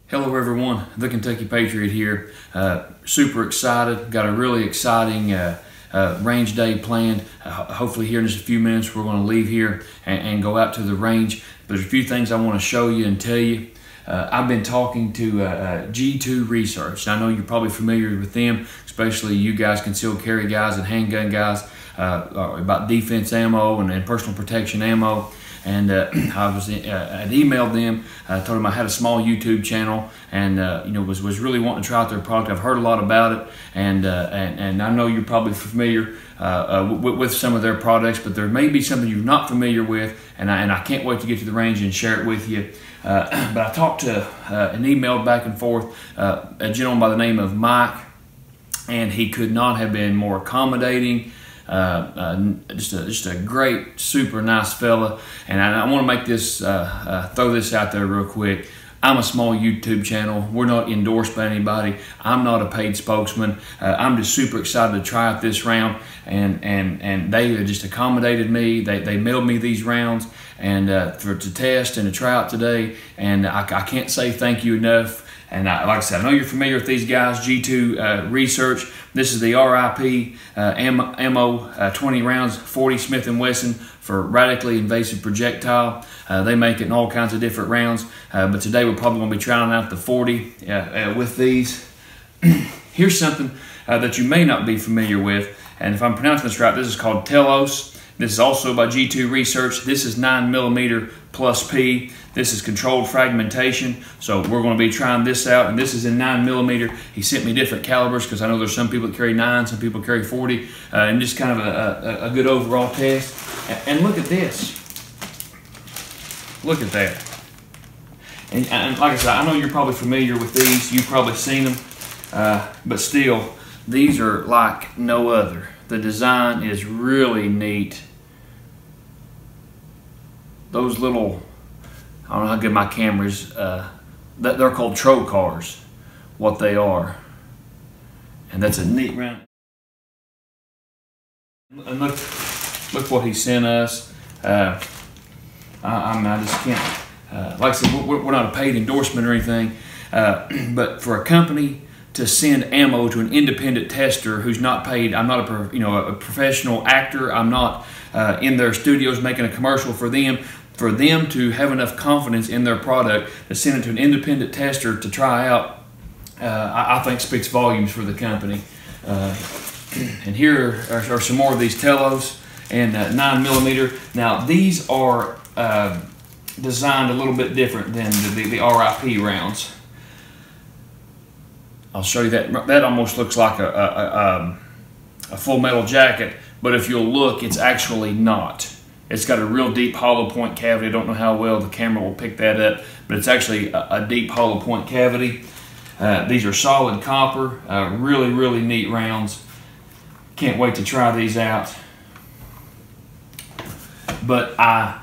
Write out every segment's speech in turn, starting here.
Hello everyone, the Kentucky Patriot here. Super excited, got a really exciting range day planned. Hopefully here in just a few minutes we're going to leave here and go out to the range. But there's a few things I want to show you and tell you. I've been talking to G2 Research. I know you're probably familiar with them, especially you guys, concealed carry guys and handgun guys, about defense ammo and personal protection ammo. And I had emailed them, told them I had a small YouTube channel, and was really wanting to try out their product. I've heard a lot about it, and I know you're probably familiar with some of their products, but there may be something you're not familiar with, and I can't wait to get to the range and share it with you. But I talked to and emailed back and forth a gentleman by the name of Mike, and he could not have been more accommodating. Just a great, super nice fella, and I want to make this throw this out there real quick. I'm a small YouTube channel. We're not endorsed by anybody. I'm not a paid spokesman. I'm just super excited to try out this round, and they just accommodated me. They mailed me these rounds and to test and to try out today, and I can't say thank you enough. And like I said, I know you're familiar with these guys, G2 Research. This is the R.I.P. ammo, 20 rounds, 40 Smith & Wesson for radically invasive projectile. They make it in all kinds of different rounds, but today we're probably going to be trying out the 40 with these. Here's something that you may not be familiar with, and if I'm pronouncing this right, this is called Telos. This is also by G2 Research. This is 9mm plus P. This is controlled fragmentation, so we're going to be trying this out, and this is in 9mm. He sent me different calibers because I know there's some people that carry 9, some people carry 40, and just kind of a good overall test. And look at this. Look at that. And like I said, I know you're probably familiar with these. You've probably seen them, but still, these are like no other. The design is really neat. Those little, I don't know how good my camera is, they're called trocars, what they are. And that's a neat round. And look what he sent us. I just can't, like I said, we're not a paid endorsement or anything, but for a company to send ammo to an independent tester who's not paid, I'm not a professional actor, I'm not in their studios making a commercial for them to have enough confidence in their product to send it to an independent tester to try out, I think speaks volumes for the company. And here are some more of these Telos and 9mm. Now these are designed a little bit different than the R.I.P. rounds. I'll show you that. That almost looks like a full metal jacket, but if you'll look, it's actually not. It's got a real deep hollow point cavity. I don't know how well the camera will pick that up, but it's actually a deep hollow point cavity. These are solid copper, really, really neat rounds. Can't wait to try these out. But I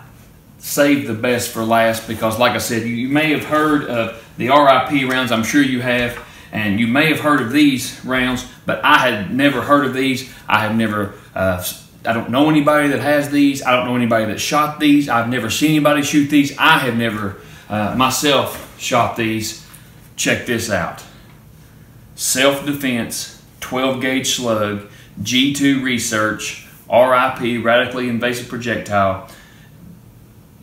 saved the best for last because, like I said, you may have heard of the R.I.P. rounds. I'm sure you have. And you may have heard of these rounds, but I had never heard of these. I have never, I don't know anybody that has these. I don't know anybody that shot these. I've never seen anybody shoot these. I have never myself shot these. Check this out. Self-defense, 12-gauge slug, G2 Research, R.I.P. radically invasive projectile,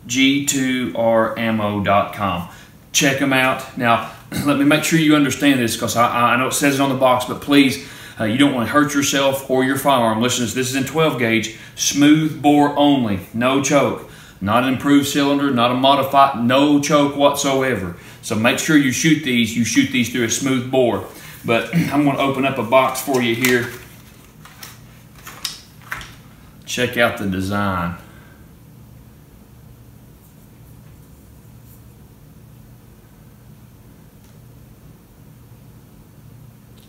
G2rammo.com. Check them out. Now, let me make sure you understand this because I know it says it on the box, but please, you don't want to hurt yourself or your firearm. Listen, this is in 12 gauge, smooth bore only, no choke, not an improved cylinder, not a modified, no choke whatsoever. So make sure you shoot these through a smooth bore. But I'm going to open up a box for you here. Check out the design.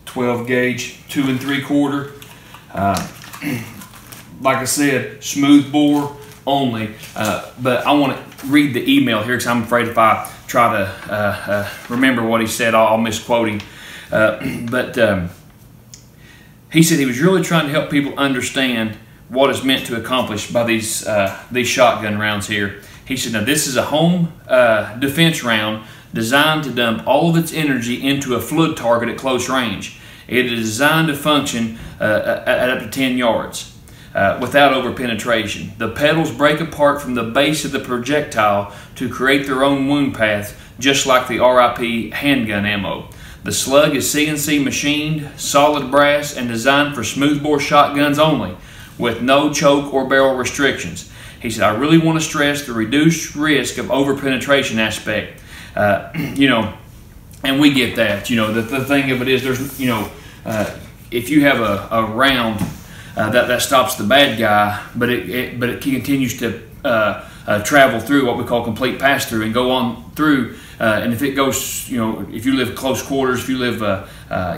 .12 gauge, 2 3/4. Like I said, smooth bore only. But I want to read the email here because I'm afraid if I try to remember what he said, I'll misquote him. But he said he was really trying to help people understand what is meant to accomplish by these shotgun rounds here. He said, now this is a home defense round designed to dump all of its energy into a fluid target at close range. It is designed to function at up to 10 yards. Without overpenetration. The petals break apart from the base of the projectile to create their own wound path, just like the R.I.P. handgun ammo. The slug is CNC machined, solid brass, and designed for smoothbore shotguns only, with no choke or barrel restrictions. He said, I really want to stress the reduced risk of overpenetration aspect. You know, and we get that. You know, the thing of it is, there's, you know, if you have a round that stops the bad guy, but it continues to travel through what we call complete pass-through and go on through. And if it goes, you know, if you live close quarters, if you live,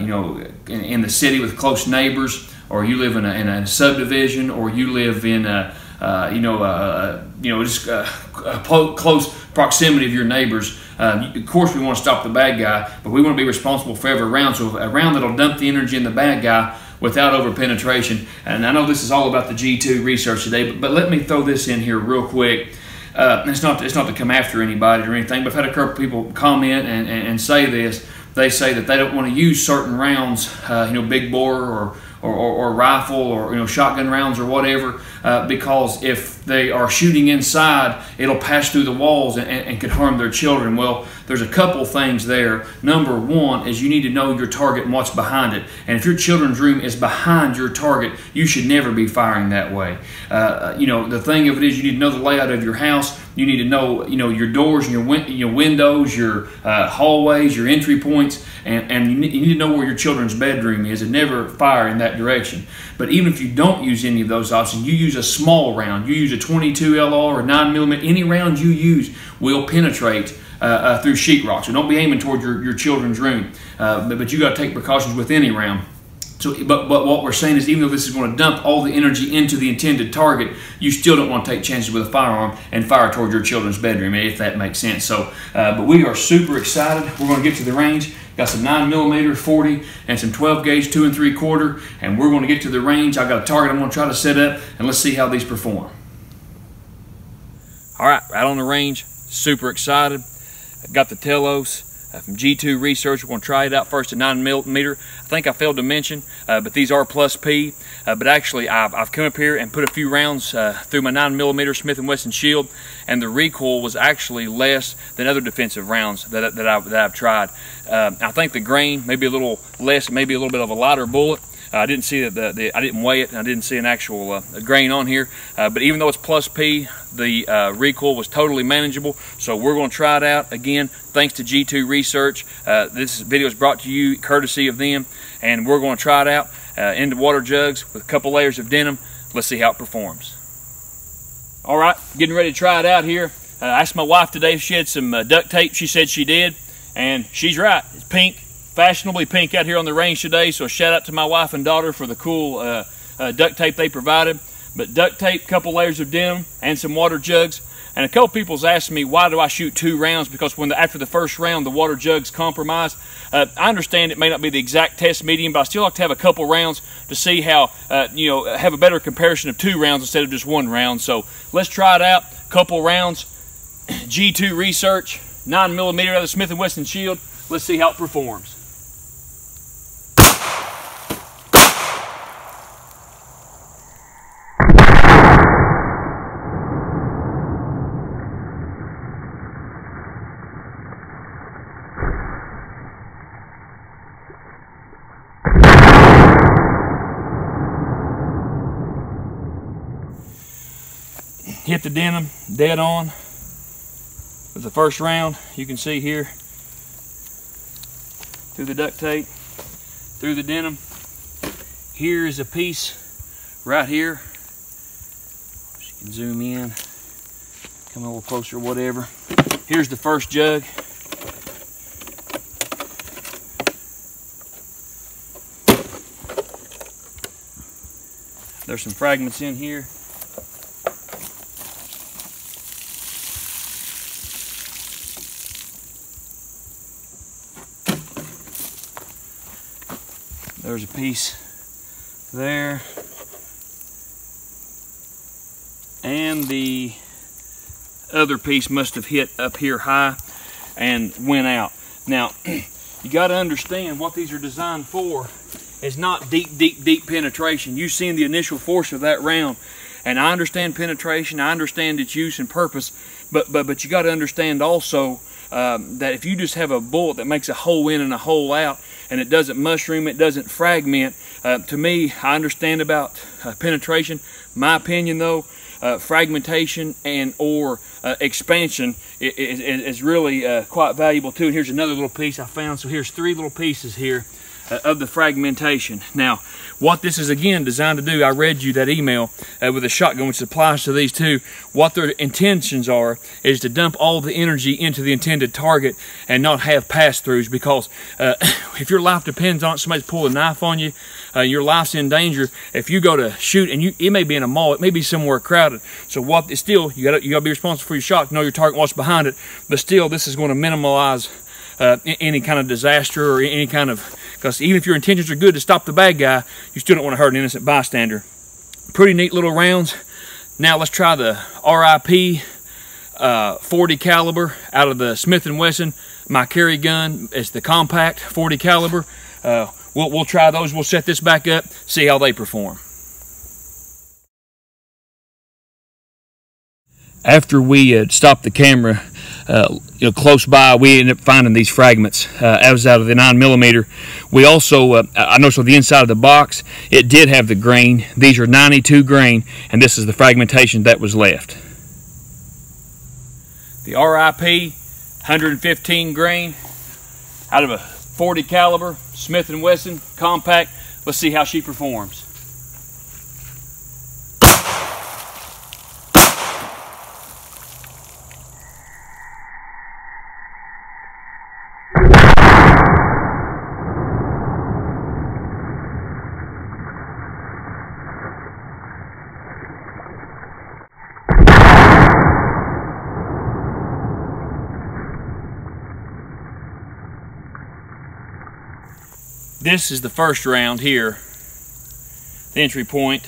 you know, in the city with close neighbors, or you live in a subdivision, or you live in just close proximity of your neighbors. Of course, we want to stop the bad guy, but we want to be responsible for every round. So a round that'll dump the energy in the bad guy without overpenetration. And I know this is all about the G2 research today, but let me throw this in here real quick. It's not to come after anybody or anything, but I've had a couple people comment and say this. They say that they don't want to use certain rounds, you know, big bore or rifle or, you know, shotgun rounds or whatever, because if they are shooting inside, it'll pass through the walls and could harm their children. Well, there's a couple things there. Number one is you need to know your target and what's behind it. And if your children's room is behind your target, you should never be firing that way. You know, the thing of it is, you need to know the layout of your house. You need to know, you know, your doors and your windows, your hallways, your entry points, and you need to know where your children's bedroom is, and never fire in that direction. But even if you don't use any of those options, you use a small round, you use a 22 LR or 9mm, any round you use will penetrate through sheetrock. So don't be aiming toward your children's room, but you got to take precautions with any round. So, but what we're saying is, even though this is going to dump all the energy into the intended target, you still don't want to take chances with a firearm and fire toward your children's bedroom, if that makes sense. So, but we are super excited. We're going to get to the range. Got some 9mm 40 and some 12 gauge 2 3/4, and we're going to get to the range. I got a target I'm going to try to set up, and let's see how these perform. All right, out on the range, super excited. I've got the Telos from G2 Research. We're going to try it out first at 9mm. I think I failed to mention, but these are plus P. But actually, I've come up here and put a few rounds through my 9mm Smith & Wesson Shield, and the recoil was actually less than other defensive rounds that I've tried. I think the grain maybe a little less, maybe a little bit of a lighter bullet. I didn't see that I didn't weigh it, and I didn't see an actual grain on here. But even though it's plus P, the recoil was totally manageable. So we're going to try it out again. Thanks to G2 Research. This video is brought to you courtesy of them, and we're going to try it out into water jugs with a couple layers of denim. Let's see how it performs. All right, getting ready to try it out here. I asked my wife today if she had some duct tape. She said she did, and she's right. It's pink. Fashionably pink out here on the range today, so shout out to my wife and daughter for the cool duct tape they provided. But duct tape, couple layers of denim, and some water jugs. And a couple people's asked me, why do I shoot 2 rounds? Because after the first round, the water jugs compromise. I understand it may not be the exact test medium, but I still like to have a couple rounds to see how, have a better comparison of 2 rounds instead of just 1 round. So let's try it out. Couple rounds. G2 Research, 9mm out of the Smith & Wesson Shield. Let's see how it performs. Hit the denim dead on with the first round. You can see here through the duct tape, through the denim. Here is a piece right here. You can zoom in, come a little closer, whatever. Here's the first jug. There's some fragments in here. There's a piece there, and the other piece must have hit up here high. and went out. Now, you got to understand what these are designed for is not deep penetration. You've seen the initial force of that round, and I understand penetration, I understand its use and purpose, but you got to understand also that if you just have a bullet that makes a hole in and a hole out, and it doesn't mushroom, it doesn't fragment, to me, I understand about penetration. My opinion though, fragmentation and or expansion is really quite valuable too. And here's another little piece I found. So here's 3 little pieces here of the fragmentation. Now, what this is again designed to do, I read you that email with a shotgun, which applies to these two. What their intentions are is to dump all the energy into the intended target and not have pass-throughs, because if your life depends on it, somebody's pulling a knife on you, your life's in danger. If you go to shoot, and it may be in a mall, it may be somewhere crowded. So what is still, you got to be responsible for your shot, know your target, what's behind it, but still this is going to minimize any kind of disaster or any kind of, because even if your intentions are good to stop the bad guy, you still don't want to hurt an innocent bystander. Pretty neat little rounds. Now let's try the R.I.P. 40 caliber out of the Smith & Wesson. My carry gun is the compact 40 caliber. We'll try those. We'll set this back up, see how they perform. After we stopped the camera, close by, we ended up finding these fragments. As out of the 9mm. We also, I noticed on the inside of the box, it did have the grain. These are 92 grain, and this is the fragmentation that was left. The R.I.P. 115 grain out of a 40 caliber Smith & Wesson compact. Let's see how she performs. This is the first round here, the entry point.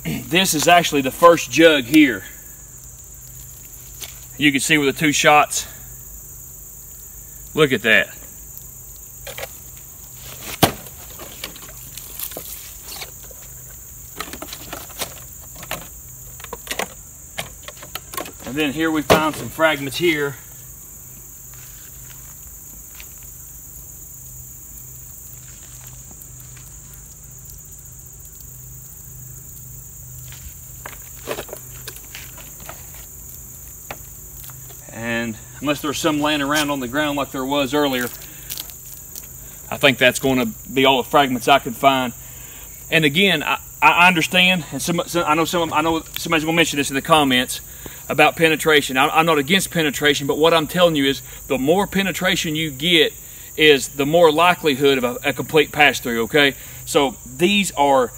This is actually the first jug here. You can see with the 2 shots. Look at that. And then here we found some fragments here. And unless there's some laying around on the ground like there was earlier, I think that's going to be all the fragments I could find. And again, I understand, and I know somebody's going to mention this in the comments about penetration. I'm not against penetration, but what I'm telling you is the more penetration you get is the more likelihood of a complete pass-through, okay? So these are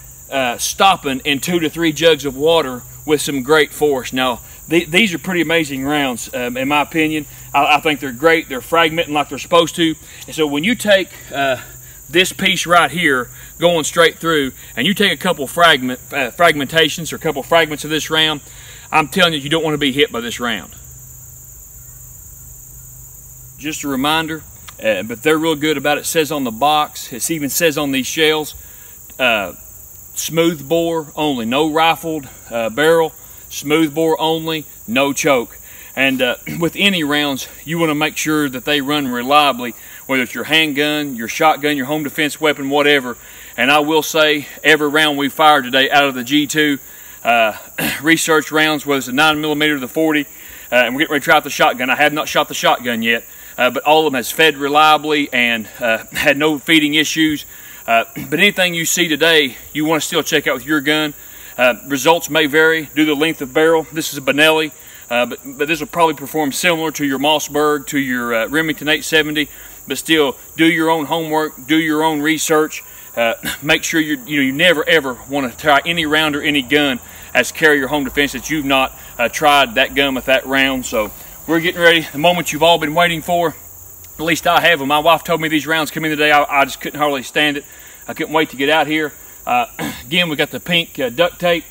stopping in 2 to 3 jugs of water with some great force. Now, these are pretty amazing rounds, in my opinion. I think they're great. They're fragmenting like they're supposed to. And so when you take this piece right here going straight through, and you take a couple fragmentations or a couple fragments of this round, I'm telling you, you don't want to be hit by this round. Just a reminder, but they're real good about it. It says on the box, it even says on these shells, smooth bore only, no rifled barrel, smooth bore only, no choke. And with any rounds, you want to make sure that they run reliably, whether it's your handgun, your shotgun, your home defense weapon, whatever. And I will say, every round we fired today out of the G2 Research rounds, whether it's the 9mm or the 40, and we're getting ready to try out the shotgun. I have not shot the shotgun yet, but all of them has fed reliably and had no feeding issues. But anything you see today, you want to still check out with your gun. Results may vary due to the length of barrel. This is a Benelli, but this will probably perform similar to your Mossberg, to your Remington 870. But still, do your own homework, do your own research. Make sure you never ever want to try any round or any gun as carry or home defense that you've not tried that gun with that round. So we're getting ready. The moment you've all been waiting for. At least I have. When my wife told me these rounds come in today, I just couldn't hardly stand it. I couldn't wait to get out here. Again, we got the pink duct tape,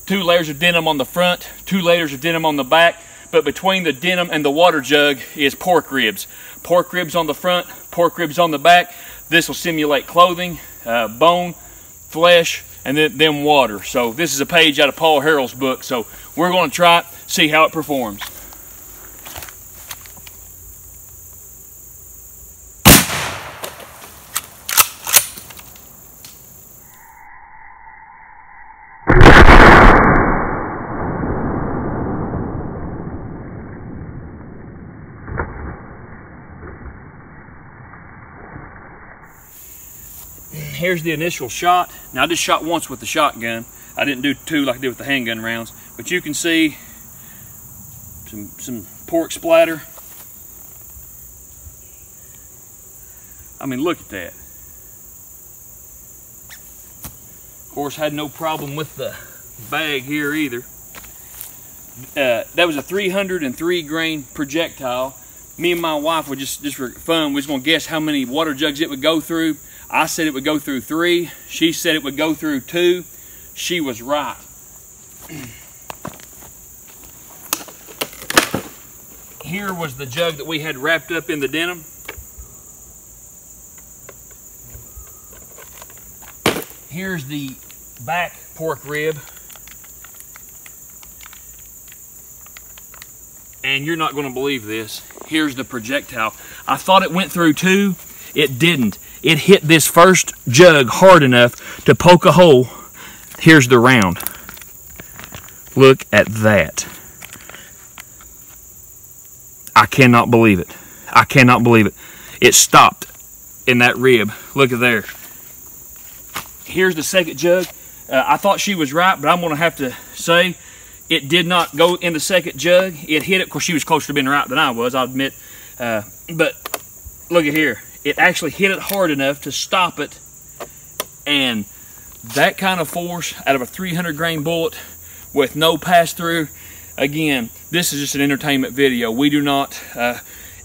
2 layers of denim on the front, 2 layers of denim on the back. but between the denim and the water jug is pork ribs. Pork ribs on the front, pork ribs on the back. This will simulate clothing, bone, flesh, and then water. So this is a page out of Paul Harrell's book. So we're going to try it, see how it performs. Here's the initial shot. Now I just shot once with the shotgun. I didn't do two like I did with the handgun rounds, but you can see some pork splatter. I mean, look at that. Of course, had no problem with the bag here either. That was a 303 grain projectile. Me and my wife were just for fun, we was gonna guess how many water jugs it would go through. I said it would go through 3. She said it would go through 2. She was right. Here was the jug that we had wrapped up in the denim. Here's the back pork rib. And you're not going to believe this. Here's the projectile. I thought it went through 2. It didn't. It hit this first jug hard enough to poke a hole. Here's the round. Look at that. I cannot believe it. I cannot believe it. It stopped in that rib. Look at there. Here's the second jug. I thought she was right, but I'm going to have to say it did not go in the second jug. It hit it. Of course, she was closer to being right than I was, I'll admit. But look at here. It actually hit it hard enough to stop it, and that kind of force out of a 300 grain bullet with no pass through. Again, this is just an entertainment video. We do not,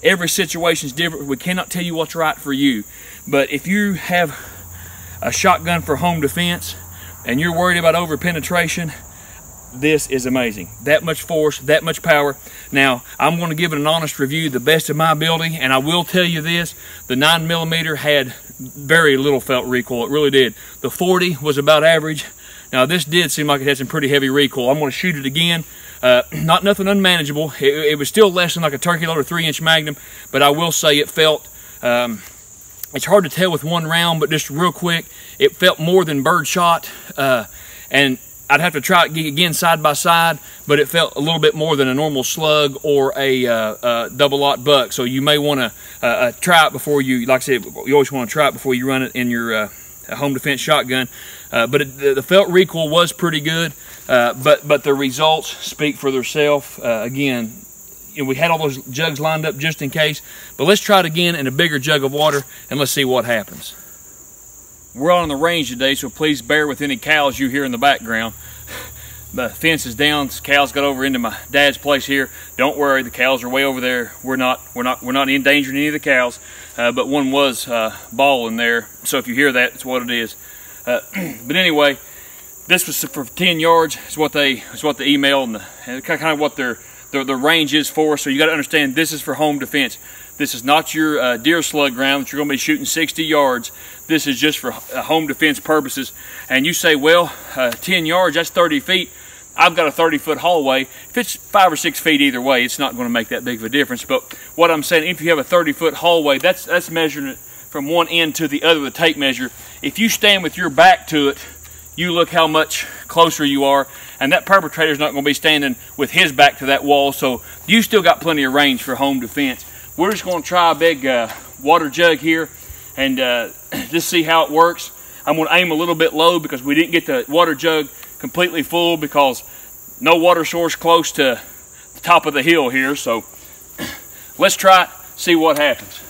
every situation is different. We cannot tell you what's right for you. But if you have a shotgun for home defense and you're worried about over penetration, this is amazing. That much force, that much power. Now, I'm going to give it an honest review, the best of my ability, and I will tell you this, the 9mm had very little felt recoil. It really did. The 40 was about average. Now, this did seem like it had some pretty heavy recoil. I'm going to shoot it again. Nothing unmanageable. It was still less than like a turkey loader 3-inch Magnum, but I will say it felt, it's hard to tell with one round, but just real quick, it felt more than bird shot, and I'd have to try it again side by side, but it felt a little bit more than a normal slug or a double-aught buck. So you may want to try it before you, like I said, you always want to try it before you run it in your home defense shotgun. But the felt recoil was pretty good, but the results speak for themselves. Again, you know, we had all those jugs lined up just in case, but let's try it again in a bigger jug of water, and let's see what happens. We're on the range today, so please bear with any cows you hear in the background. The fence is down. Cows got over into my dad's place here. Don't worry, the cows are way over there. We're not endangering any of the cows, but one was bawling there. So if you hear that, it's what it is. But anyway, this was for 10 yards. It's what they emailed, and kind of what their range is for. So you got to understand, this is for home defense. This is not your deer slug round that you're going to be shooting 60 yards. This is just for home defense purposes. And you say, well, 10 yards, that's 30 feet. I've got a 30-foot hallway. If it's 5 or 6 feet either way, it's not going to make that big of a difference. But what I'm saying, if you have a 30-foot hallway, that's measuring it from one end to the other with a tape measure. If you stand with your back to it, you look how much closer you are, and that perpetrator's not going to be standing with his back to that wall, so you still got plenty of range for home defense. We're just going to try a big water jug here and just see how it works. I'm going to aim a little bit low because we didn't get the water jug completely full because no water source close to the top of the hill here. So let's try it, see what happens.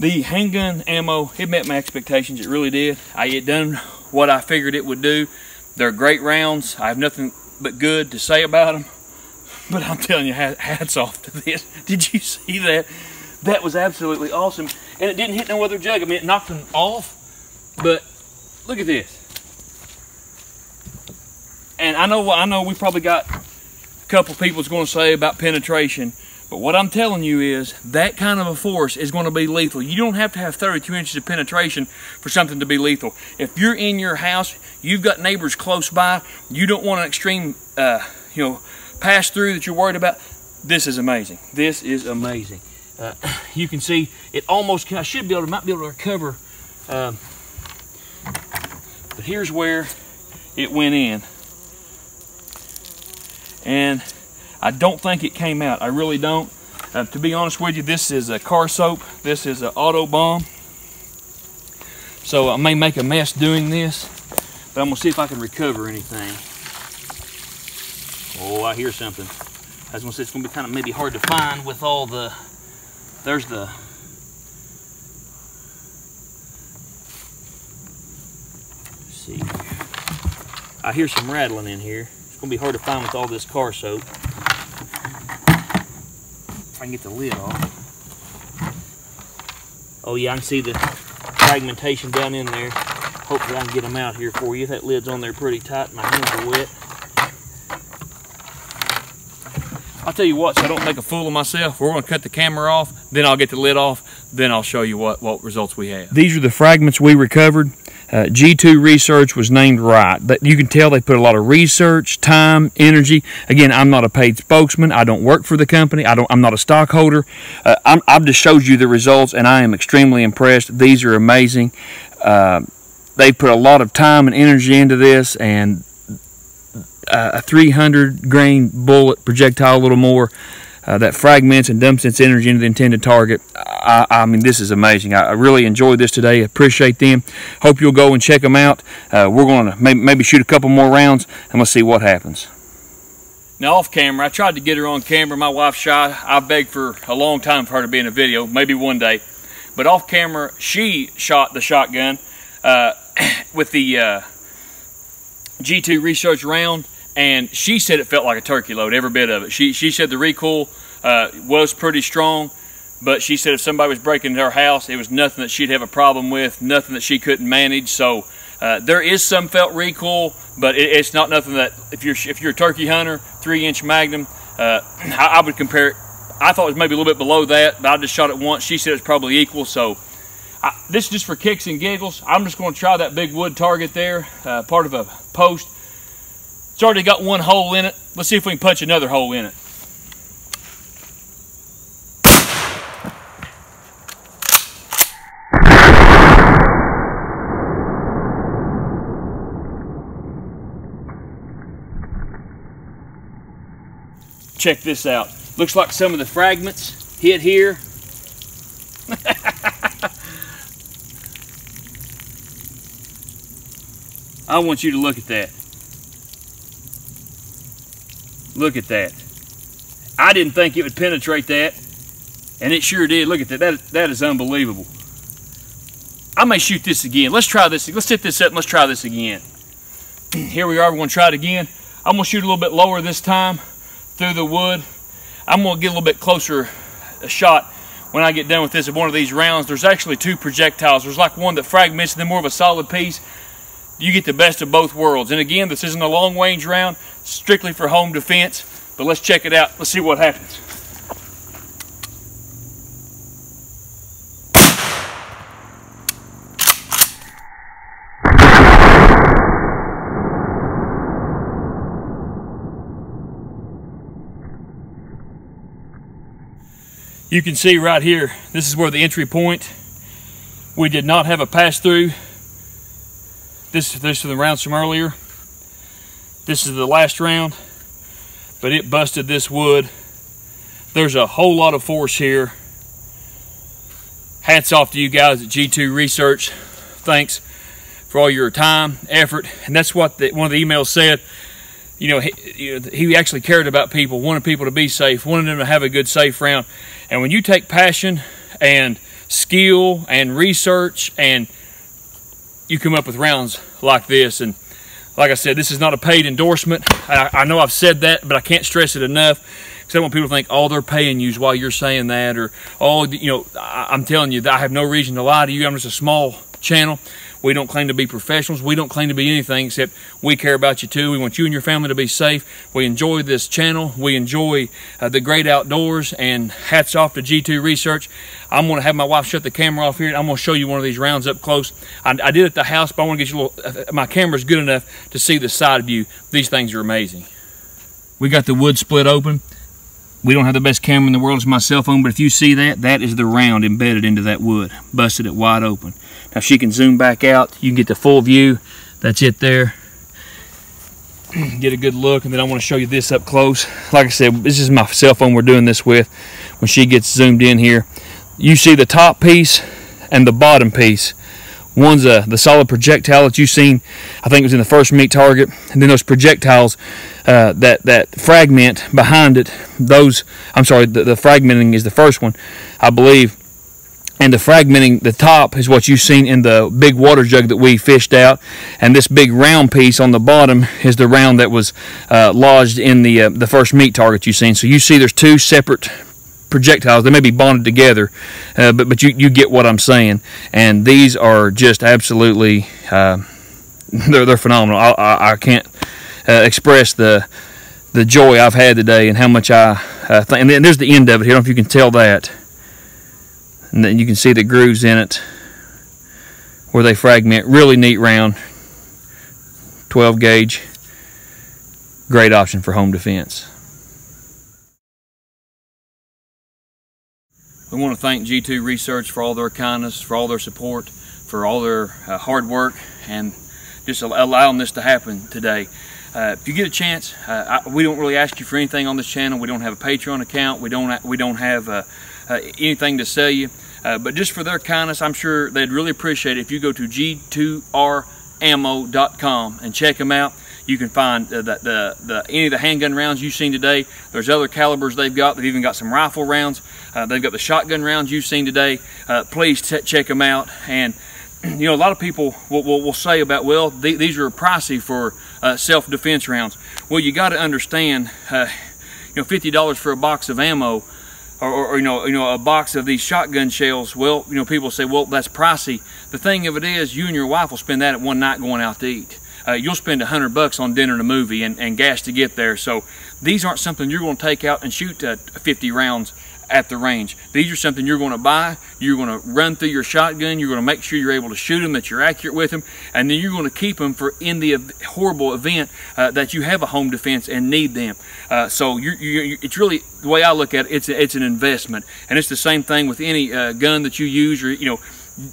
The handgun ammo, it met my expectations. It really did. It done what I figured it would do. They're great rounds. I have nothing but good to say about them. But I'm telling you, hats off to this. Did you see that? That was absolutely awesome. And it didn't hit no other jug. I mean, it knocked them off. But look at this. And I know we probably got a couple people's going to say about penetration. But what I'm telling you is that kind of a force is going to be lethal. You don't have to have 32 inches of penetration for something to be lethal. If you're in your house, you've got neighbors close by, you don't want an extreme, pass through that you're worried about. This is amazing. This is amazing. You can see it almost. I might be able to recover. But here's where it went in, and I don't think it came out. I really don't. To be honest with you, this is a car soap. This is an auto bomb. So I may make a mess doing this, but I'm gonna see if I can recover anything. Oh, I hear something. I was gonna say it's gonna be kind of maybe hard to find with all the. There's the. Let's see. I hear some rattling in here. It's gonna be hard to find with all this car soap. I can get the lid off. Oh yeah, I can see the fragmentation down in there. Hopefully I can get them out here for you. That lid's on there pretty tight. My hands are wet. I'll tell you what, so I don't make a fool of myself, we're going to cut the camera off, then I'll get the lid off, then I'll show you what results we have. These are the fragments we recovered. G2 Research was named right. You can tell they put a lot of research, time, energy. Again, I'm not a paid spokesman. I don't work for the company. I'm not a stockholder. I've just showed you the results, and I am extremely impressed. These are amazing. They put a lot of time and energy into this, and a 300 grain bullet projectile, a little more, that fragments and dumps its energy into the intended target. I mean, this is amazing. I really enjoyed this today. Appreciate them. Hope you'll go and check them out. We're going to maybe shoot a couple more rounds, and we'll see what happens. Now, off camera, I tried to get her on camera. My wife's shy. I begged for a long time for her to be in a video, maybe one day. But off camera, she shot the shotgun with the G2 Research round, and she said it felt like a turkey load, every bit of it. She said the recoil was pretty strong, but she said if somebody was breaking into her house, it was nothing that she'd have a problem with, nothing that she couldn't manage. So there is some felt recoil, but it's not nothing that if you're a turkey hunter, 3-inch Magnum, I would compare it. I thought it was maybe a little bit below that, but I just shot it once. She said it's probably equal. So this is just for kicks and giggles. I'm just going to try that big wood target there, part of a post. It's already got one hole in it. Let's see if we can punch another hole in it. Check this out. Looks like some of the fragments hit here. I want you to look at that. Look at that. I didn't think it would penetrate that, and it sure did. Look at that. That is unbelievable. I may shoot this again. Let's try this. Let's set this up and let's try this again. Here we are. We're going to try it again. I'm going to shoot a little bit lower this time through the wood. I'm going to get a little bit closer a shot when I get done with this of one of these rounds. There's actually two projectiles. There's like one that fragments and then more of a solid piece. You get the best of both worlds. And again, this isn't a long range round, strictly for home defense, but let's check it out. Let's see what happens. You can see right here, this is where the entry point. We did not have a pass through. This is the rounds from earlier. This is the last round, but it busted this wood. There's a whole lot of force here. Hats off to you guys at G2 Research. Thanks for all your time, effort, and that's what one of the emails said. You know, he actually cared about people, wanted people to be safe, wanted them to have a good, safe round. And when you take passion and skill and research, and you come up with rounds like this. And like I said, this is not a paid endorsement. I know I've said that, but I can't stress it enough, because I don't want people to think, oh, they're paying you while you're saying that, or, oh, you know, I'm telling you that I have no reason to lie to you. I'm just a small channel. We don't claim to be professionals. We don't claim to be anything except we care about you too. We want you and your family to be safe. We enjoy this channel. We enjoy the great outdoors, and hats off to G2 Research. I'm going to have my wife shut the camera off here, and I'm going to show you one of these rounds up close. I did it at the house, but I want to get you a little, my camera's good enough to see the side view. These things are amazing. We got the wood split open. We don't have the best camera in the world. It's my cell phone, but if you see that, that is the round embedded into that wood. Busted it wide open. Now, if she can zoom back out, you can get the full view. That's it there. Get a good look, and then I want to show you this up close. Like I said, this is my cell phone we're doing this with. When she gets zoomed in here, you see the top piece and the bottom piece. One's the solid projectile that you've seen, I think it was in the first meat target, and then those projectiles that fragment behind it, those, I'm sorry, the fragmenting is the first one, I believe, and the fragmenting, the top, is what you've seen in the big water jug that we fished out, and this big round piece on the bottom is the round that was lodged in the first meat target you've seen. So you see there's two separate projectiles. They may be bonded together, but you get what I'm saying. And these are just absolutely they're phenomenal. I can't express the joy I've had today and how much I think. And then there's the end of it here. I don't know if you can tell that. And then you can see the grooves in it where they fragment. Really neat round. 12 gauge. Great option for home defense. We want to thank G2 Research for all their kindness, for all their support, for all their hard work, and just allowing this to happen today. If you get a chance, we don't really ask you for anything on this channel. We don't have a Patreon account. We don't have anything to sell you. But just for their kindness, I'm sure they'd really appreciate it if you go to G2Rammo.com and check them out. You can find any of the handgun rounds you've seen today. There's other calibers they've got. They've even got some rifle rounds. They've got the shotgun rounds you've seen today. Please check them out. And you know, a lot of people will say about, well, these are pricey for self-defense rounds. Well, you got to understand, you know, $50 for a box of ammo, or you know, a box of these shotgun shells. Well, you know, people say, well, that's pricey. The thing of it is, you and your wife will spend that at one night going out to eat. You'll spend $100 on dinner and a movie and gas to get there. So these aren't something you're going to take out and shoot 50 rounds at the range. These are something you're going to buy. You're going to run through your shotgun. You're going to make sure you're able to shoot them, that you're accurate with them, and then you're going to keep them for in the horrible event that you have a home defense and need them. So it's really, the way I look at it, it's an investment, and it's the same thing with any gun that you use, or you know.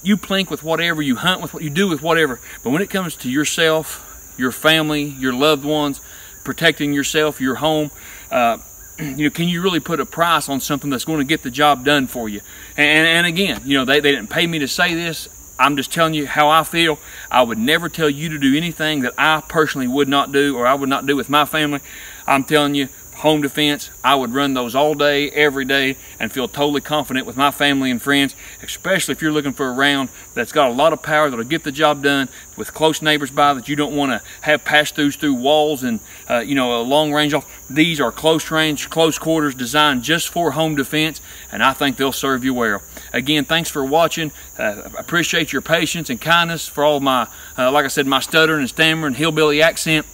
You plink with whatever, you hunt with what you do with whatever, but when it comes to yourself, your family, your loved ones, protecting yourself, your home, you know, can you really put a price on something that's going to get the job done for you? And again, you know, they didn't pay me to say this. I'm just telling you how I feel. I would never tell you to do anything that I personally would not do, or I would not do with my family. I'm telling you, home defense, I would run those all day, every day, and feel totally confident with my family and friends, especially if you're looking for a round that's got a lot of power, that'll get the job done, with close neighbors by, that you don't want to have pass-throughs through walls and you know, a long range off. These are close range, close quarters, designed just for home defense, and I think they'll serve you well. Again, thanks for watching. Appreciate your patience and kindness for all my, like I said, my stuttering and stammering hillbilly accent.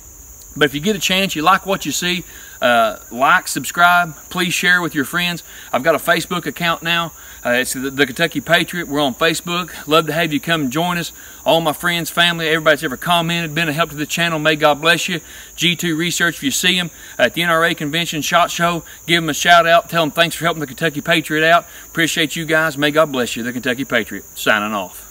But if you get a chance, you like what you see, like, subscribe, please share with your friends. I've got a Facebook account now. It's the Kentucky Patriot. We're on Facebook. Love to have you come and join us. All my friends, family, everybody that's ever commented, been a help to the channel, may God bless you. G2 Research, if you see them at the NRA Convention, SHOT Show, give them a shout out. Tell them thanks for helping the Kentucky Patriot out. Appreciate you guys. May God bless you. The Kentucky Patriot, signing off.